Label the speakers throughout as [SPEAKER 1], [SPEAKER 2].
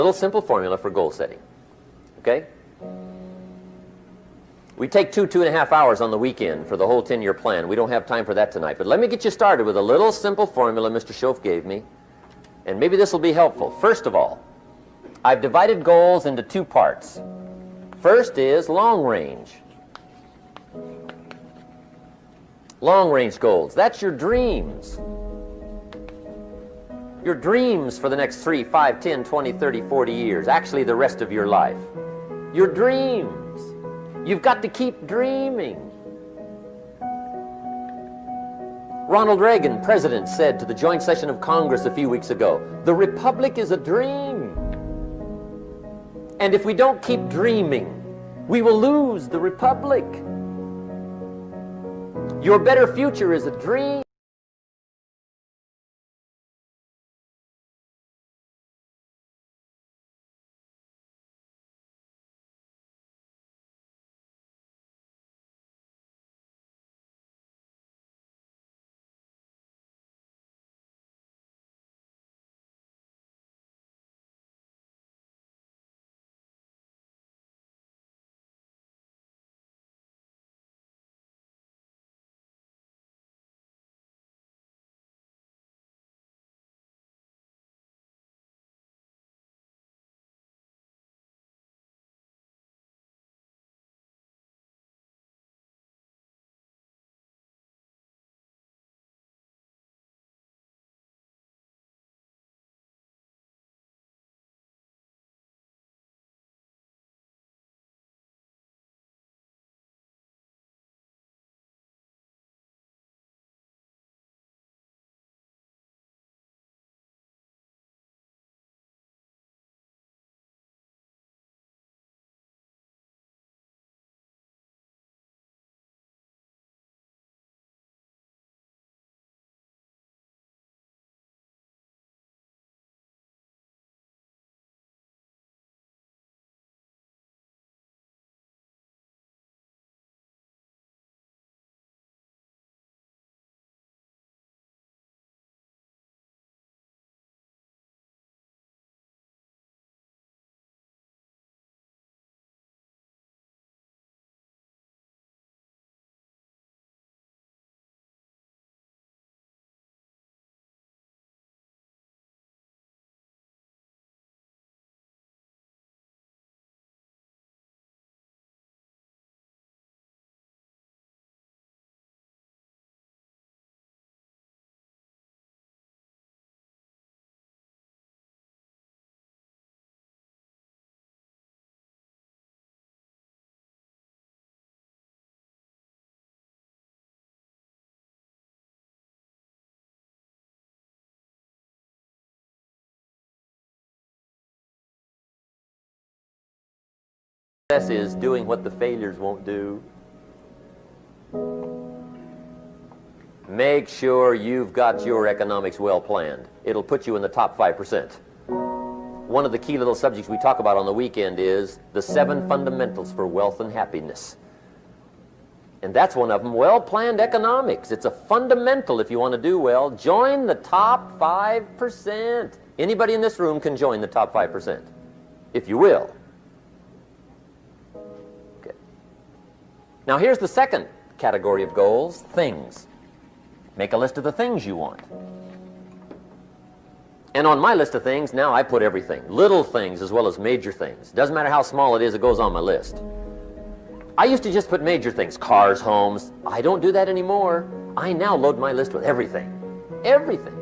[SPEAKER 1] Little simple formula for goal setting. Okay? We take 2.5 hours on the weekend for the whole 10-year plan. We don't have time for that tonight. But let me get you started with a little simple formula Mr. Schoaf gave me. And maybe this will be helpful. First of all, I've divided goals into 2 parts. First is long range. Long range goals. That's your dreams. Your dreams for the next 3, 5, 10, 20, 30, 40 years. Actually, the rest of your life. Your dreams. You've got to keep dreaming. Ronald Reagan, president, said to the joint session of Congress a few weeks ago, "The Republic is a dream. And if we don't keep dreaming, we will lose the Republic. Your better future is a dream." Success is doing what the failures won't do. Make sure you've got your economics well planned. It'll put you in the top 5%. One of the key little subjects we talk about on the weekend is the 7 fundamentals for wealth and happiness. And that's one of them, well-planned economics. It's a fundamental if you want to do well. Join the top 5%. Anybody in this room can join the top 5%, if you will. Okay. Now here's the second category of goals, things. Make a list of the things you want. And on my list of things, now I put everything. Little things as well as major things. Doesn't matter how small it is, it goes on my list. I used to just put major things, cars, homes. I don't do that anymore. I now load my list with everything. Everything.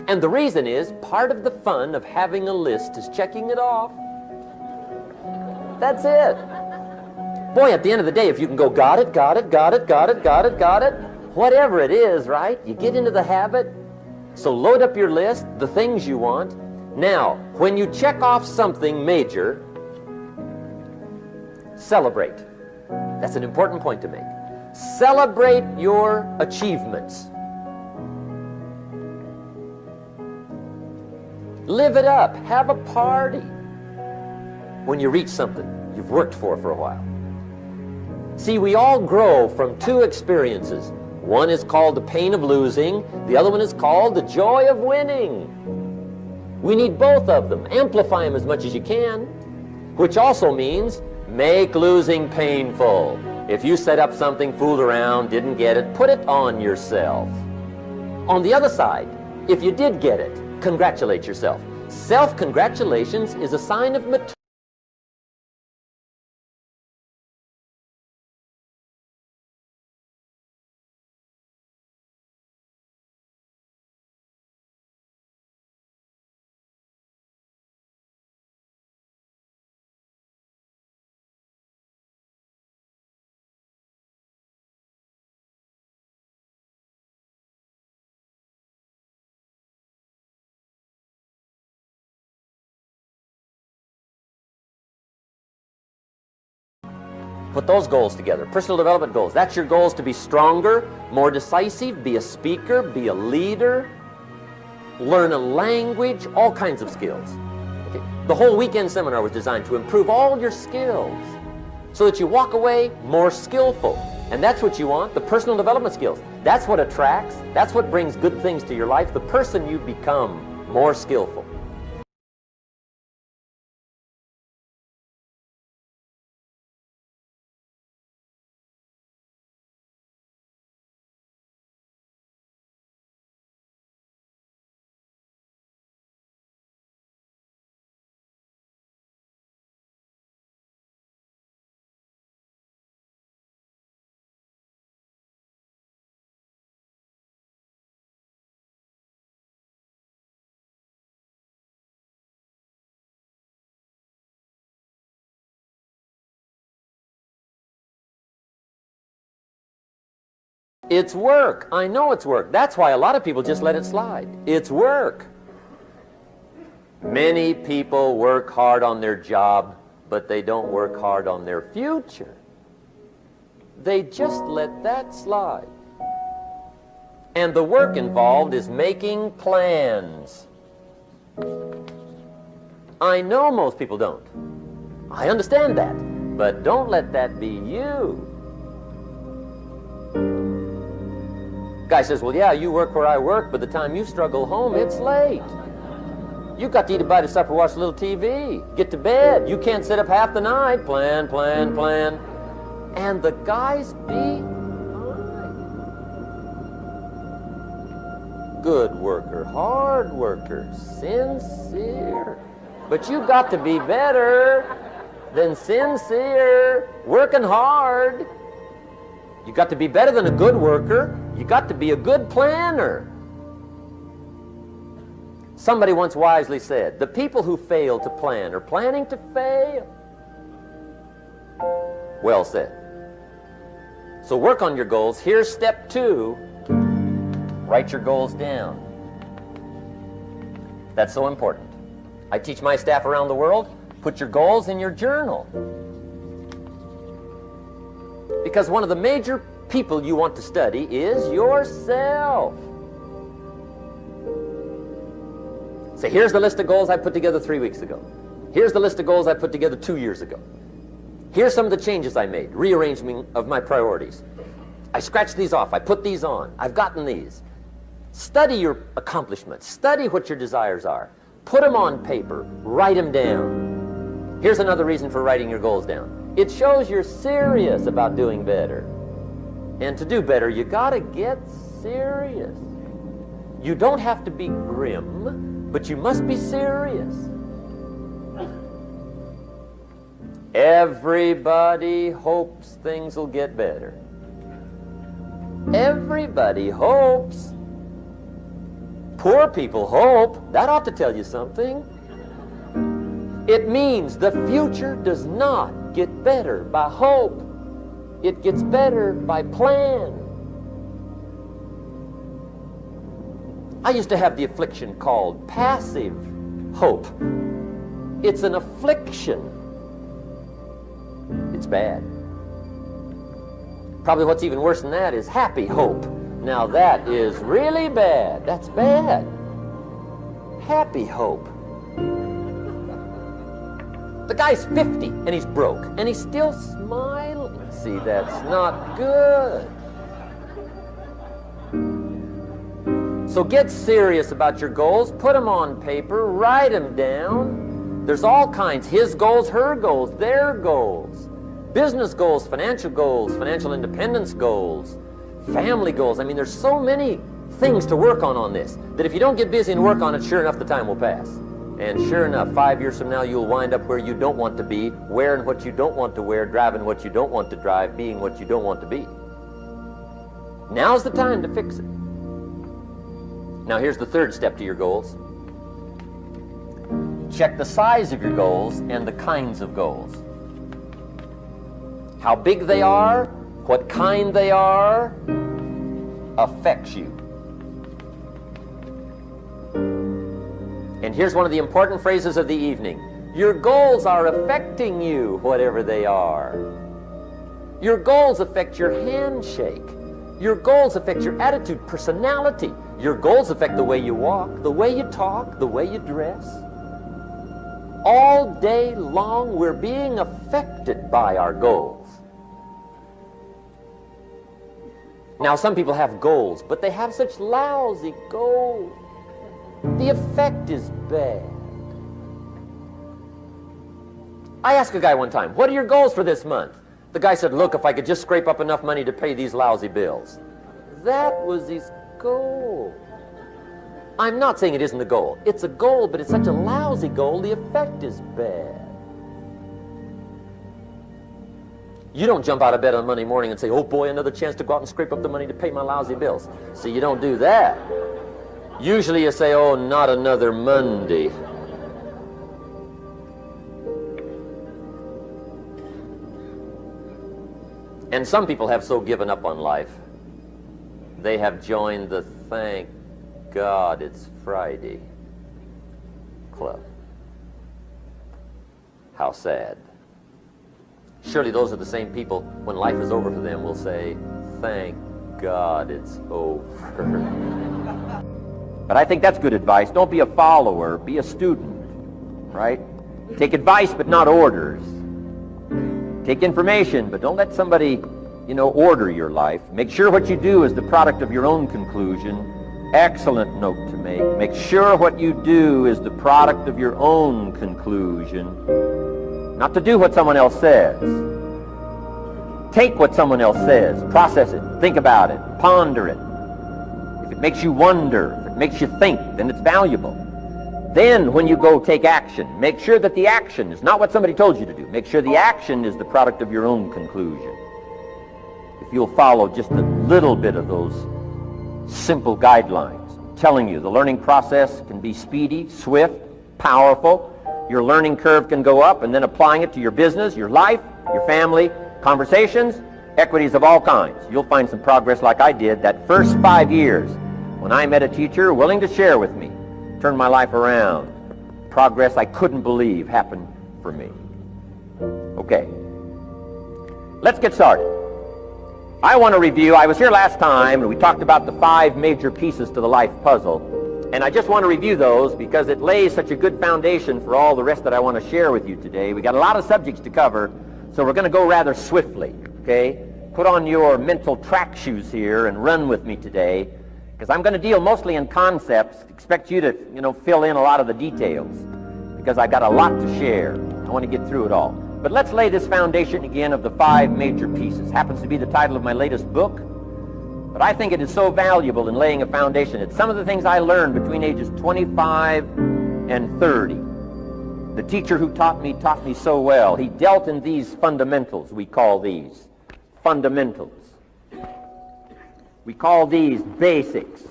[SPEAKER 1] And the reason is, part of the fun of having a list is checking it off. That's it. Boy, at the end of the day, if you can go, got it, got it, got it, got it, got it, got it, whatever it is, right? You get into the habit. So load up your list, the things you want. Now, when you check off something major, celebrate. That's an important point to make. Celebrate your achievements. Live it up. Have a party when you reach something you've worked for a while. See, we all grow from 2 experiences. One is called the pain of losing. The other one is called the joy of winning. We need both of them. Amplify them as much as you can, which also means make losing painful. If you set up something, fooled around, didn't get it, put it on yourself. On the other side, if you did get it, congratulate yourself. Self-congratulations is a sign of maturity. Put those goals together, personal development goals. That's your goals: to be stronger, more decisive, be a speaker, be a leader, learn a language, all kinds of skills. Okay. The whole weekend seminar was designed to improve all your skills so that you walk away more skillful. And that's what you want, the personal development skills. That's what attracts, that's what brings good things to your life, the person you become, more skillful. It's work. I know it's work. That's why a lot of people just let it slide. It's work. Many people work hard on their job, but they don't work hard on their future. They just let that slide. And the work involved is making plans. I know most people don't. I understand that. But don't let that be you. Guy says, well, yeah, you work where I work, but the time you struggle home, it's late. You've got to eat a bite of supper, watch a little TV, get to bed. You can't sit up half the night. Plan, plan, plan. And the guys behind. Good worker, hard worker, sincere. But you've got to be better than sincere, working hard. You got to be better than a good worker. You got to be a good planner. Somebody once wisely said, the people who fail to plan are planning to fail. Well said. So work on your goals. Here's step 2. Write your goals down. That's so important. I teach my staff around the world, put your goals in your journal. Because one of the major people you want to study is yourself. Say, here's the list of goals I put together 3 weeks ago. Here's the list of goals I put together 2 years ago. Here's some of the changes I made, rearrangement of my priorities. I scratched these off, I put these on, I've gotten these. Study your accomplishments, study what your desires are. Put them on paper, write them down. Here's another reason for writing your goals down. It shows you're serious about doing better. And to do better, you gotta get serious. You don't have to be grim, but you must be serious. Everybody hopes things will get better. Everybody hopes. Poor people hope. That ought to tell you something. It means the future does not get better by hope. It gets better by plan. I used to have the affliction called passive hope. It's an affliction. It's bad. Probably what's even worse than that is happy hope. Now that is really bad. That's bad. Happy hope. The guy's 50 and he's broke and he's still smiling. See, that's not good. So get serious about your goals. Put them on paper. Write them down. There's all kinds. His goals, her goals, their goals. Business goals, financial independence goals, family goals. I mean, there's so many things to work on this, that if you don't get busy and work on it, sure enough, the time will pass. And sure enough, 5 years from now, you'll wind up where you don't want to be, wearing what you don't want to wear, driving what you don't want to drive, being what you don't want to be. Now's the time to fix it. Now here's the third step to your goals. Check the size of your goals and the kinds of goals. How big they are, what kind they are, affects you. And here's one of the important phrases of the evening. Your goals are affecting you, whatever they are. Your goals affect your handshake. Your goals affect your attitude, personality. Your goals affect the way you walk, the way you talk, the way you dress. All day long, we're being affected by our goals. Now, some people have goals, but they have such lousy goals. The effect is bad. I asked a guy one time, what are your goals for this month? The guy said, look, if I could just scrape up enough money to pay these lousy bills. That was his goal. I'm not saying it isn't a goal. It's a goal, but it's such a lousy goal, the effect is bad. You don't jump out of bed on Monday morning and say, oh boy, another chance to go out and scrape up the money to pay my lousy bills. See, you don't do that. Usually you say, oh, not another Monday. And some people have so given up on life, they have joined the thank God it's Friday club. How sad. Surely those are the same people, when life is over for them, will say, thank God it's over. But I think that's good advice. Don't be a follower, be a student, right? Take advice, but not orders. Take information, but don't let somebody, order your life. Make sure what you do is the product of your own conclusion. Excellent note to make. Make sure what you do is the product of your own conclusion. Not to do what someone else says. Take what someone else says, process it, think about it, ponder it. If it makes you wonder, if it makes you think, then it's valuable. Then when you go take action, make sure that the action is not what somebody told you to do. Make sure the action is the product of your own conclusion. If you'll follow just a little bit of those simple guidelines, I'm telling you, the learning process can be speedy, swift, powerful. Your learning curve can go up, and then applying it to your business, your life, your family, conversations, equities of all kinds. You'll find some progress like I did that first 5 years when I met a teacher willing to share with me, turned my life around. Progress I couldn't believe happened for me. Okay, let's get started. I want to review, I was here last time and we talked about the 5 major pieces to the life puzzle. And I just want to review those because it lays such a good foundation for all the rest that I want to share with you today. We got a lot of subjects to cover, so we're going to go rather swiftly, okay? Put on your mental track shoes here and run with me today, because I'm going to deal mostly in concepts. Expect you to, fill in a lot of the details, because I've got a lot to share. I want to get through it all. But let's lay this foundation again of the 5 major pieces. Happens to be the title of my latest book. But I think it is so valuable in laying a foundation. It's some of the things I learned between ages 25 and 30. The teacher who taught me so well. He dealt in these fundamentals, we call these. Fundamentals. We call these basics.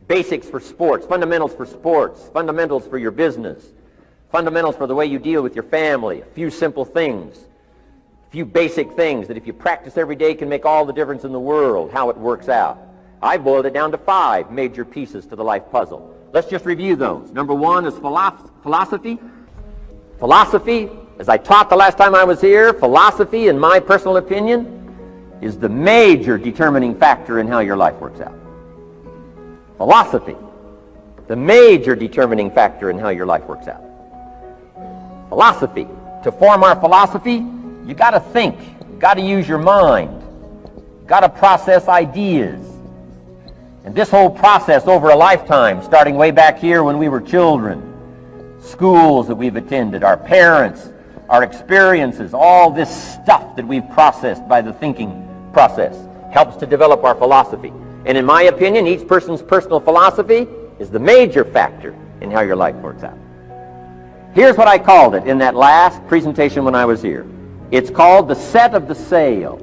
[SPEAKER 1] Basics for sports, fundamentals for sports, fundamentals for your business, fundamentals for the way you deal with your family, a few simple things. Few basic things that if you practice every day can make all the difference in the world, how it works out. I boiled it down to 5 major pieces to the life puzzle. Let's just review those. Number 1 is philosophy. Philosophy, as I taught the last time I was here, philosophy, in my personal opinion, is the major determining factor in how your life works out. Philosophy, the major determining factor in how your life works out. Philosophy. To form our philosophy, you got to think. You got to use your mind. You got to process ideas. And this whole process over a lifetime, starting way back here when we were children, schools that we've attended, our parents, our experiences, all this stuff that we've processed by the thinking process helps to develop our philosophy. And in my opinion, each person's personal philosophy is the major factor in how your life works out. Here's what I called it in that last presentation when I was here. It's called the set of the sail.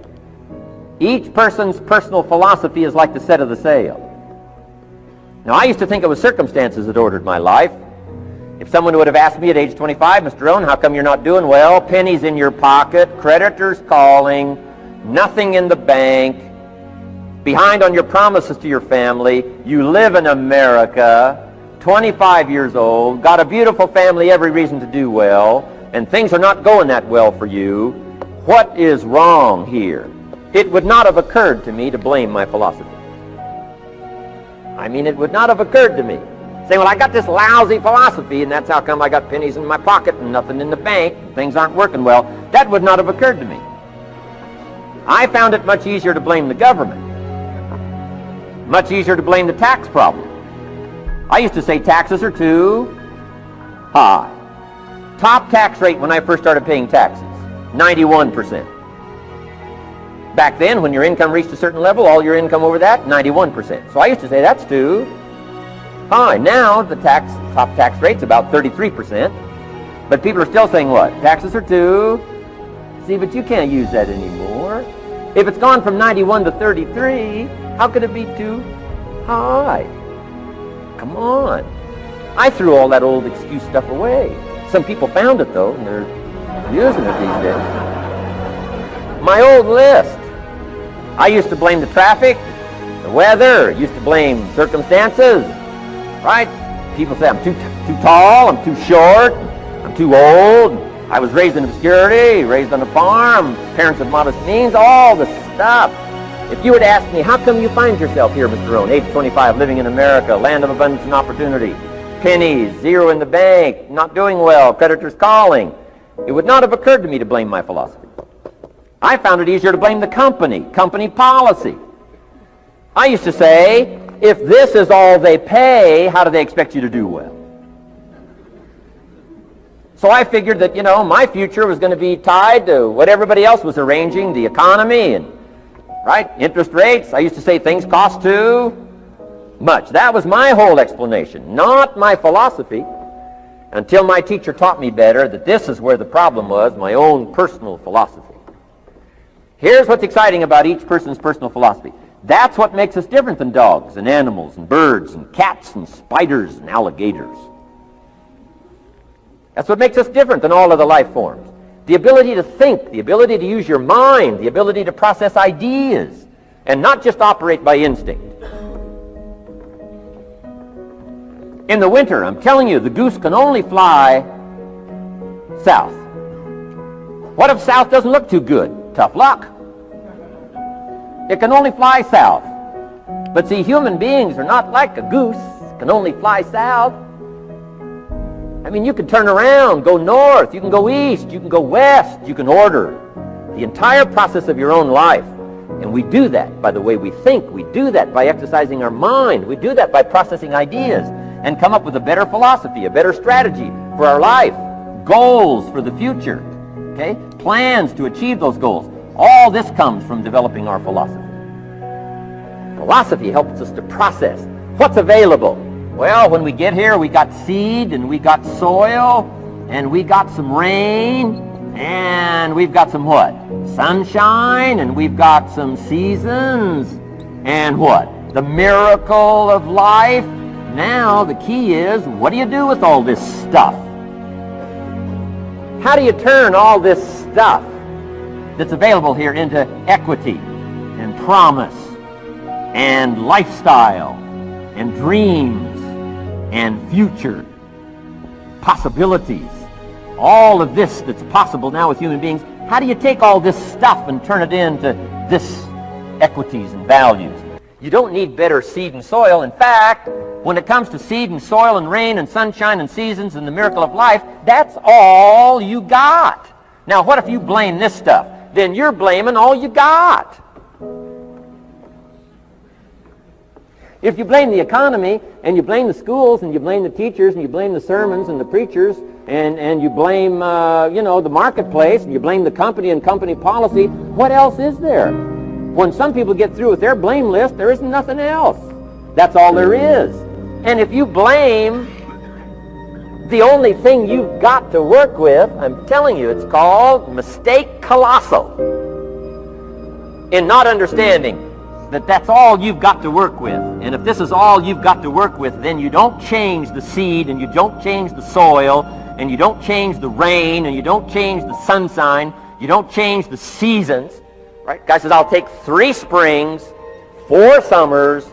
[SPEAKER 1] Each person's personal philosophy is like the set of the sail. Now, I used to think it was circumstances that ordered my life. If someone would have asked me at age 25, Mr. Rohn, how come you're not doing well? Pennies in your pocket, creditors calling, nothing in the bank, behind on your promises to your family, you live in America, 25 years old, got a beautiful family, every reason to do well, and things are not going that well for you, what is wrong here? It would not have occurred to me to blame my philosophy. I mean, it would not have occurred to me. Say, well, I got this lousy philosophy, and that's how come I got pennies in my pocket and nothing in the bank, things aren't working well. That would not have occurred to me. I found it much easier to blame the government. Much easier to blame the tax problem. I used to say taxes are too high. Top tax rate when I first started paying taxes, 91%. Back then, when your income reached a certain level, all your income over that, 91%. So I used to say that's too high. Now the top tax rate's about 33%. But people are still saying what? Taxes are too. See, but you can't use that anymore. If it's gone from 91 to 33, how could it be too high? Come on. I threw all that old excuse stuff away. Some people found it, though, and they're using it these days. My old list. I used to blame the traffic, the weather, used to blame circumstances, right? People say I'm too tall, I'm too short, I'm too old, I was raised in obscurity, raised on a farm, parents of modest means, all the stuff. If you would ask me, how come you find yourself here, Mr. Rohn, age 25, living in America, land of abundance and opportunity, pennies, zero in the bank, not doing well, creditors calling, it would not have occurred to me to blame my philosophy. I found it easier to blame the company policy. I used to say, if this is all they pay, how do they expect you to do well? So I figured that, my future was going to be tied to what everybody else was arranging, the economy and, right, interest rates. I used to say things cost too much. That was my whole explanation, not my philosophy, until my teacher taught me better that this is where the problem was, my own personal philosophy. Here's what's exciting about each person's personal philosophy. That's what makes us different than dogs and animals and birds and cats and spiders and alligators. That's what makes us different than all of the life forms. The ability to think, the ability to use your mind, the ability to process ideas, and not just operate by instinct. In the winter, I'm telling you, the goose can only fly south. What if south doesn't look too good? Tough luck. It can only fly south. But see, human beings are not like a goose, can only fly south. I mean, you can turn around, go north, you can go east, you can go west, you can order the entire process of your own life. And we do that by the way we think. We do that by exercising our mind. We do that by processing ideas and come up with a better philosophy, a better strategy for our life, goals for the future, okay? Plans to achieve those goals. All this comes from developing our philosophy. Philosophy helps us to process what's available. Well, when we get here, we got seed, and we got soil, and we got some rain, and we've got some what? Sunshine, and we've got some seasons, and what? The miracle of life. Now, the key is, what do you do with all this stuff? How do you turn all this stuff that's available here into equity and promise and lifestyle and dreams and future possibilities? All of this that's possible now with human beings, how do you take all this stuff and turn it into this equities and values? You don't need better seed and soil. In fact, when it comes to seed and soil and rain and sunshine and seasons and the miracle of life, that's all you got. Now, what if you blame this stuff? Then you're blaming all you got.
[SPEAKER 2] If you blame the economy, and you blame the schools, and you blame the teachers, and you blame the sermons and the preachers, and you blame, the marketplace, and you blame the company and company policy, what else is there? When some people get through with their blame list, there isn't nothing else. That's all there is. And if you blame the only thing you've got to work with, I'm telling you, it's called mistake colossal. In not understanding that that's all you've got to work with. And if this is all you've got to work with, then you don't change the seed, and you don't change the soil, and you don't change the rain, and you don't change the sunshine, you don't change the seasons. Right? Guy says, I'll take 3 springs, 4 summers,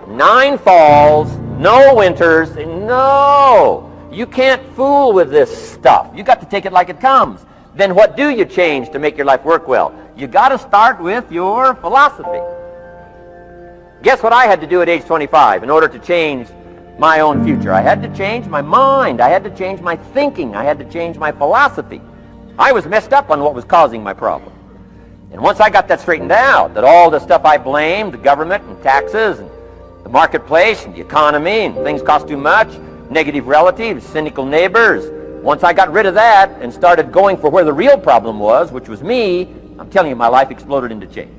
[SPEAKER 2] 9 falls, no winters. No! You can't fool with this stuff. You got to take it like it comes. Then what do you change to make your life work well? You got to start with your philosophy. Guess what I had to do at age 25 in order to change my own future? I had to change my mind. I had to change my thinking. I had to change my philosophy. I was messed up on what was causing my problem. And once I got that straightened out, that all the stuff I blamed, the government and taxes and the marketplace and the economy and things cost too much, negative relatives, cynical neighbors, once I got rid of that and started going for where the real problem was, which was me, I'm telling you, my life exploded into change.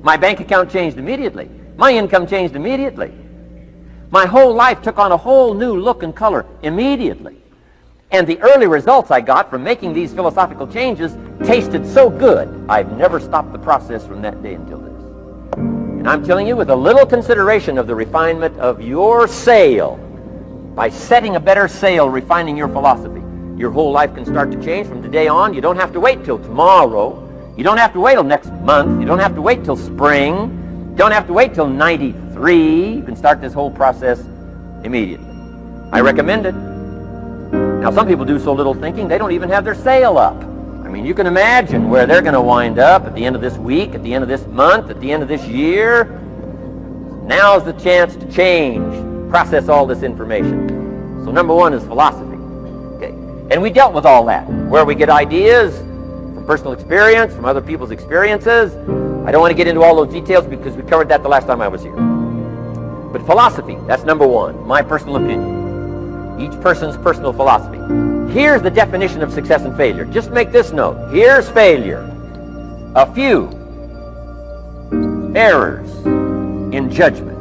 [SPEAKER 2] My bank account changed immediately. My income changed immediately. My whole life took on a whole new look and color immediately. And the early results I got from making these philosophical changes tasted so good, I've never stopped the process from that day until this. And I'm telling you, with a little consideration of the refinement of your sail, by setting a better sail, refining your philosophy, your whole life can start to change from today on. You don't have to wait till tomorrow. You don't have to wait till next month. You don't have to wait till spring. You don't have to wait till 93. You can start this whole process immediately. I recommend it. Now, some people do so little thinking, they don't even have their sail up. I mean, you can imagine where they're going to wind up at the end of this week, at the end of this month, at the end of this year. Now's the chance to change, process all this information. So number 1 is philosophy. Okay. And we dealt with all that, where we get ideas from personal experience, from other people's experiences. I don't want to get into all those details because we covered that the last time I was here. But philosophy, that's number 1, my personal opinion. Each person's personal philosophy. Here's the definition of success and failure. Just make this note. Here's failure. A few errors in judgment,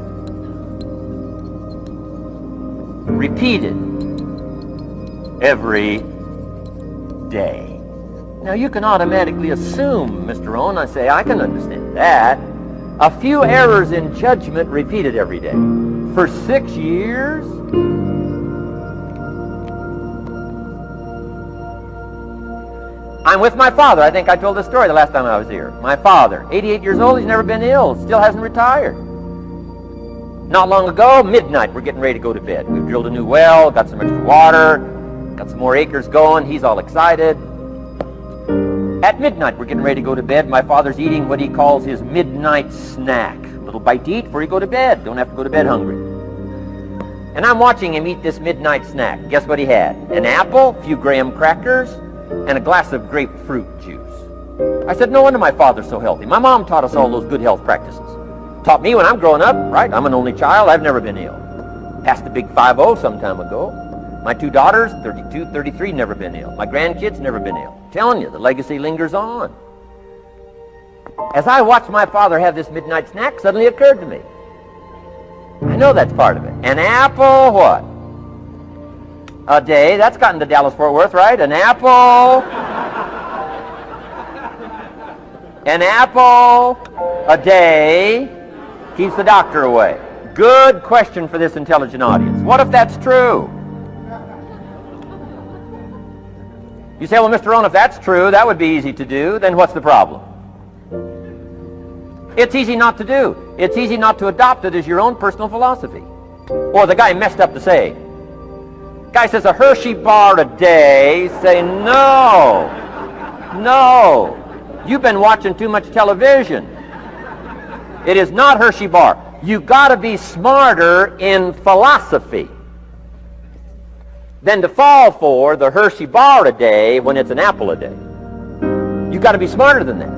[SPEAKER 2] repeated every day. Now you can automatically assume, Mr. Rohn, I say, I can understand that. A few errors in judgment repeated every day. For 6 years? I'm with my father. I think I told this story the last time I was here. My father, 88 years old, he's never been ill, still hasn't retired. Not long ago, midnight, we're getting ready to go to bed. We've drilled a new well, got some extra water, got some more acres going. He's all excited. At midnight, we're getting ready to go to bed. My father's eating what he calls his midnight snack. A little bite to eat before you go to bed. Don't have to go to bed hungry. And I'm watching him eat this midnight snack. Guess what he had? An apple, a few graham crackers, and a glass of grapefruit juice. I said, no wonder my father's so healthy. My mom taught us all those good health practices. Taught me when I'm growing up, right? I'm an only child. I've never been ill. Passed the big 5-0 some time ago. My 2 daughters, 32, 33, never been ill. My grandkids, never been ill. I'm telling you, the legacy lingers on. As I watched my father have this midnight snack, suddenly occurred to me. I know that's part of it. An apple, what? A day. That's gotten to Dallas-Fort Worth, right? An apple. An apple a day keeps the doctor away. Good question for this intelligent audience. What if that's true? You say, well, Mr. Rohn, if that's true, that would be easy to do. Then what's the problem? It's easy not to do. It's easy not to adopt it as your own personal philosophy. Or the guy messed up the saying. Guy says a Hershey bar a day. Say, no. No. You've been watching too much television. It is not Hershey bar. You've got to be smarter in philosophy than to fall for the Hershey bar a day when it's an apple a day. You've got to be smarter than that.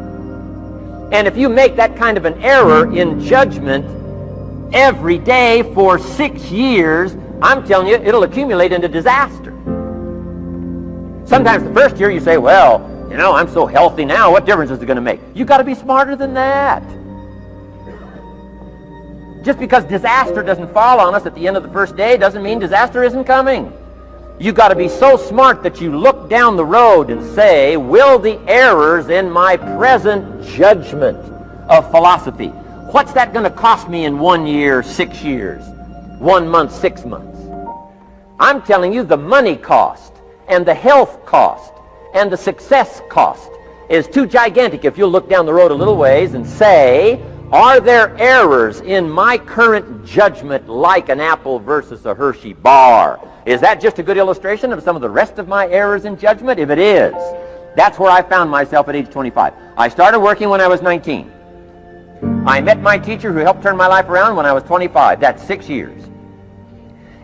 [SPEAKER 2] And if you make that kind of an error in judgment, every day for 6 years, I'm telling you, it'll accumulate into disaster. Sometimes the first year you say, well, you know, I'm so healthy now, what difference is it going to make? You've got to be smarter than that. Just because disaster doesn't fall on us at the end of the first day doesn't mean disaster isn't coming. You've got to be so smart that you look down the road and say, will the errors in my present judgment of philosophy, what's that going to cost me in 1 year, 6 years, 1 month, 6 months? I'm telling you, the money cost and the health cost and the success cost is too gigantic if you'll look down the road a little ways and say, are there errors in my current judgment like an apple versus a Hershey bar? Is that just a good illustration of some of the rest of my errors in judgment? If it is, that's where I found myself at age 25. I started working when I was 19. I met my teacher who helped turn my life around when I was 25. That's 6 years.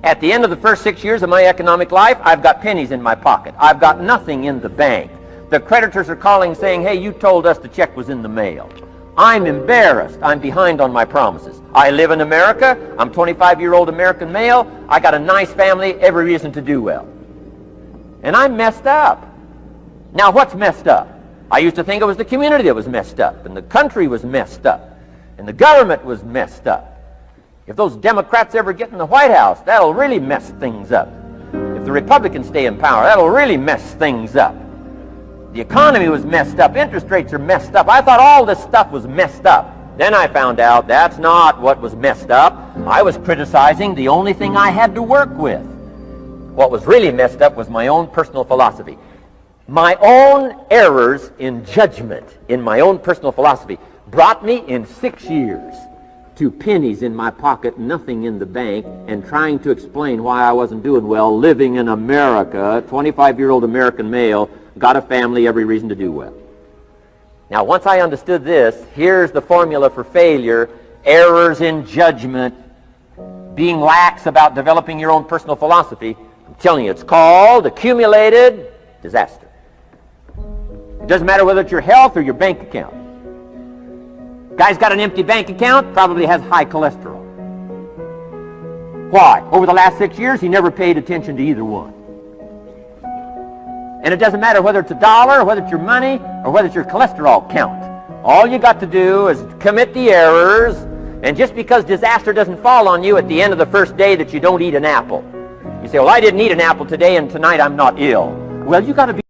[SPEAKER 2] At the end of the first 6 years of my economic life, I've got pennies in my pocket. I've got nothing in the bank. The creditors are calling saying, hey, you told us the check was in the mail. I'm embarrassed. I'm behind on my promises. I live in America. I'm 25-year-old American male. I got a nice family, every reason to do well. And I'm messed up. Now, what's messed up? I used to think it was the community that was messed up, and the country was messed up, and the government was messed up. If those Democrats ever get in the White House, that'll really mess things up. If the Republicans stay in power, that'll really mess things up. The economy was messed up. Interest rates are messed up. I thought all this stuff was messed up. Then I found out that's not what was messed up. I was criticizing the only thing I had to work with. What was really messed up was my own personal philosophy. My own errors in judgment in my own personal philosophy brought me in 6 years to pennies in my pocket, nothing in the bank, and trying to explain why I wasn't doing well living in America, 25-year-old American male, got a family, every reason to do well. Now, once I understood this, here's the formula for failure: errors in judgment, being lax about developing your own personal philosophy. I'm telling you, it's called accumulated disaster. It doesn't matter whether it's your health or your bank account. Guy's got an empty bank account, probably has high cholesterol. Why? Over the last 6 years, he never paid attention to either one. And it doesn't matter whether it's a dollar, or whether it's your money, or whether it's your cholesterol count. All you got to do is commit the errors, and just because disaster doesn't fall on you at the end of the first day that you don't eat an apple. You say, well, I didn't eat an apple today, and tonight I'm not ill. Well, you got to be